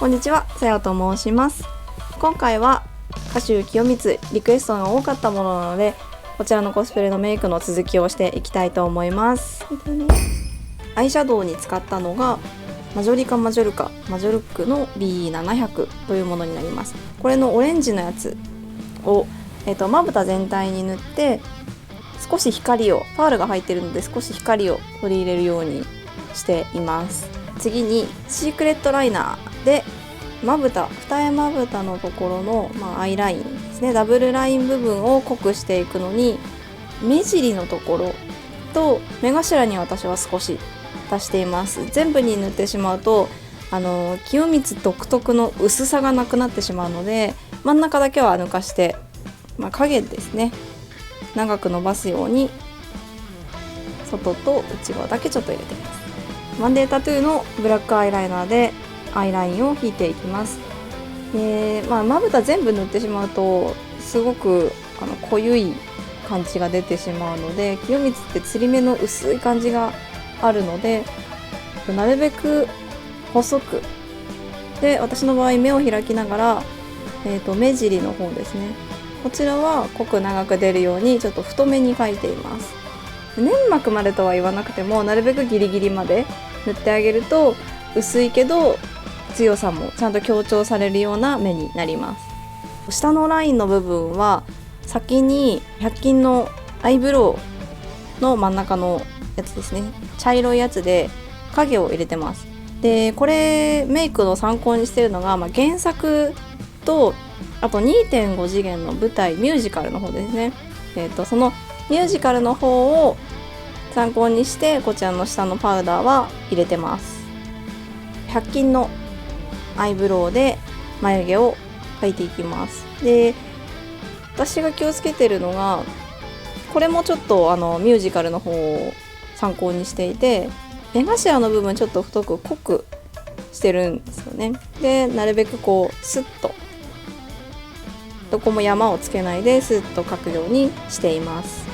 こんにちは、さよと申します。今回は歌手清光リクエストが多かったものなので、こちらのコスプレのメイクの続きをしていきたいと思います。アイシャドウに使ったのがマジョリカマジョルカマジョルックの B700 というものになります。これのオレンジのやつを、まぶた全体に塗って、少し光をパールが入っているので少し光を取り入れるようにしています。次にシークレットライナーで二重まぶたのところの、アイラインですね、ダブルライン部分を濃くしていくのに、目尻のところと目頭に私は少し足しています。全部に塗ってしまうと清光独特の薄さがなくなってしまうので、真ん中だけは抜かして、影ですね、長く伸ばすように外と内側だけちょっと入れています。マンデータトゥーのブラックアイライナーでアイラインを引いていきます。まぶた全部塗ってしまうとすごく濃ゆい感じが出てしまうので、清光ってつり目の薄い感じがあるので、なるべく細くで、私の場合目を開きながら、目尻の方ですね、こちらは濃く長く出るようにちょっと太めに描いています。粘膜までとは言わなくても、なるべくギリギリまで塗ってあげると薄いけど強さもちゃんと強調されるような目になります。下のラインの部分は先に100均のアイブロウの真ん中のやつですね、茶色いやつで影を入れてます。でこれメイクの参考にしているのが、原作とあと 2.5 次元の舞台ミュージカルの方ですね。そのミュージカルの方を参考にして、こちらの下のパウダーは入れてます。100均のアイブロウで眉毛を描いていきます。で私が気をつけてるのが、これもちょっとミュージカルの方を参考にしていて、目頭の部分ちょっと太く濃くしてるんですよね。でなるべくスッとどこも山をつけないでスッと描くようにしています。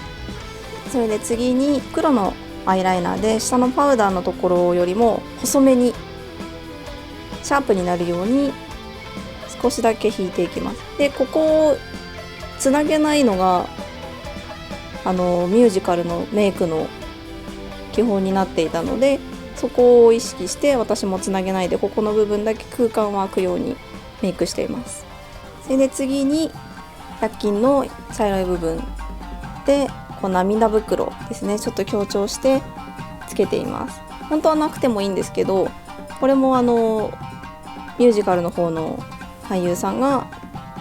それで次に黒のアイライナーで下のパウダーのところよりも細めにシャープになるように少しだけ引いていきます。でここをつなげないのがミュージカルのメイクの基本になっていたので、そこを意識して私もつなげないで、ここの部分だけ空間は空くようにメイクしています。それで次に100均の茶色い部分で涙袋ですね、ちょっと強調してつけています。本当はなくてもいいんですけど、これもミュージカルの方の俳優さんが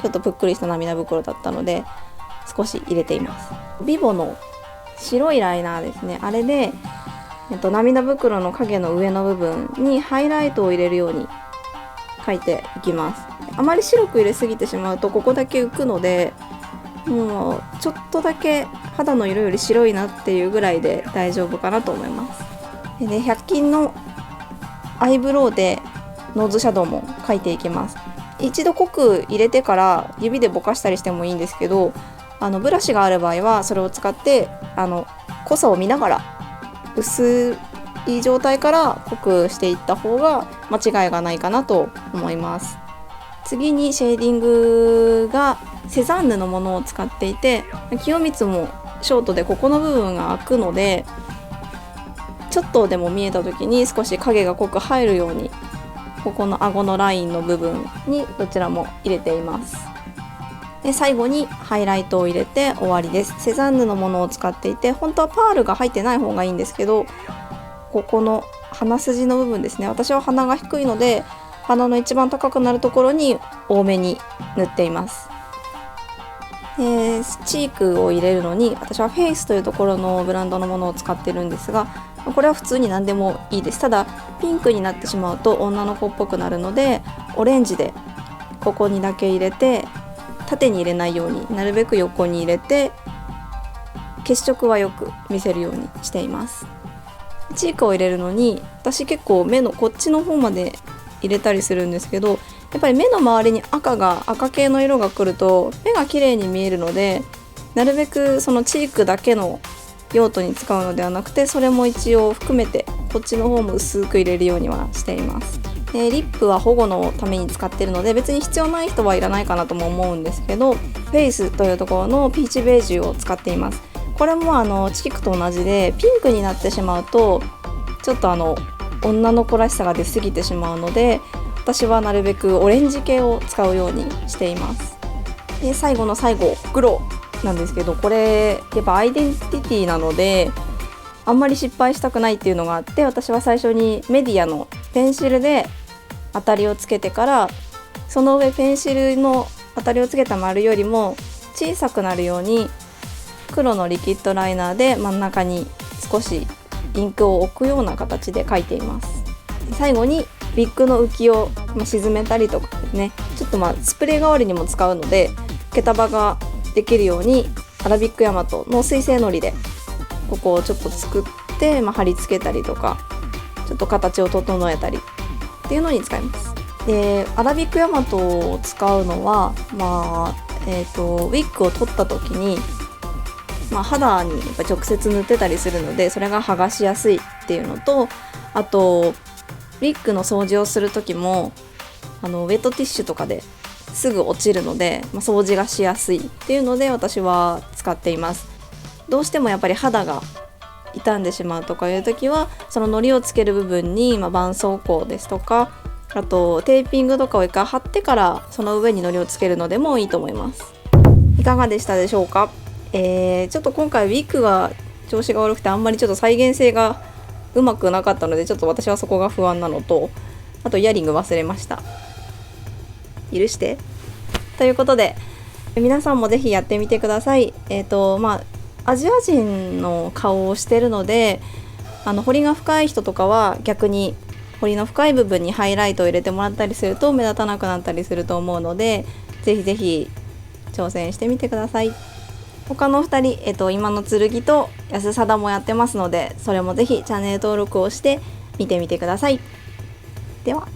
ちょっとぷっくりした涙袋だったので少し入れています。ビボの白いライナーですね、あれで、涙袋の影の上の部分にハイライトを入れるように描いていきます。あまり白く入れすぎてしまうとここだけ浮くので、もうちょっとだけ肌の色より白いなっていうぐらいで大丈夫かなと思います。でね、100均のアイブロウでノーズシャドウも描いていきます。一度濃く入れてから指でぼかしたりしてもいいんですけど、ブラシがある場合はそれを使って濃さを見ながら薄い状態から濃くしていった方が間違いがないかなと思います。次にシェーディングがセザンヌのものを使っていて、清光もショートでここの部分が開くので、ちょっとでも見えた時に少し影が濃く入るように、ここの顎のラインの部分にどちらも入れています。で最後にハイライトを入れて終わりです。セザンヌのものを使っていて、本当はパールが入ってない方がいいんですけど、ここの鼻筋の部分ですね、私は鼻が低いので鼻の一番高くなるところに多めに塗っています。チークを入れるのに私はフェイスというところのブランドのものを使ってるんですが、これは普通に何でもいいです。ただピンクになってしまうと女の子っぽくなるので、オレンジでここにだけ入れて、縦に入れないようになるべく横に入れて血色はよく見せるようにしています。チークを入れるのに私結構目のこっちの方まで入れたりするんですけど、やっぱり目の周りに赤系の色が来ると目が綺麗に見えるので、なるべくそのチークだけの用途に使うのではなくて、それも一応含めてこっちの方も薄く入れるようにはしています。リップは保護のために使ってるので別に必要ない人はいらないかなとも思うんですけど、フェイスというところのピーチベージュを使っています。これもチークと同じでピンクになってしまうとちょっと女の子らしさが出過ぎてしまうので、私はなるべくオレンジ系を使うようにしています。で最後の最後、黒なんですけど、これやっぱアイデンティティなのであんまり失敗したくないっていうのがあって、私は最初にメディアのペンシルで当たりをつけてから、その上ペンシルの当たりをつけた丸よりも小さくなるように黒のリキッドライナーで真ん中に少しインクを置くような形で描いています。最後にビッグの浮きを沈めたりとかですね、ちょっとスプレー代わりにも使うので毛束ができるようにアラビックヤマトの水性のりでここをちょっと作って、貼り付けたりとかちょっと形を整えたりっていうのに使います。でアラビックヤマトを使うのは、ウィッグを取った時に、肌にやっぱ直接塗ってたりするのでそれが剥がしやすいっていうのと、あとウィッグの掃除をする時もウェットティッシュとかですぐ落ちるので、掃除がしやすいっていうので私は使っています。どうしてもやっぱり肌が傷んでしまうとかいう時はその糊をつける部分に絆創膏ですとか、あとテーピングとかを一回貼ってからその上に糊をつけるのでもいいと思います。いかがでしたでしょうか。ちょっと今回ウィッグが調子が悪くてあんまりちょっと再現性がうまくなかったので、ちょっと私はそこが不安なのと、あとイヤリング忘れました。許してということで、皆さんもぜひやってみてください。アジア人の顔をしてるので彫りが深い人とかは逆に彫りの深い部分にハイライトを入れてもらったりすると目立たなくなったりすると思うので、ぜひぜひ挑戦してみてください。他の2人、今の剣と安貞もやってますので、それもぜひチャンネル登録をして見てみてください。では。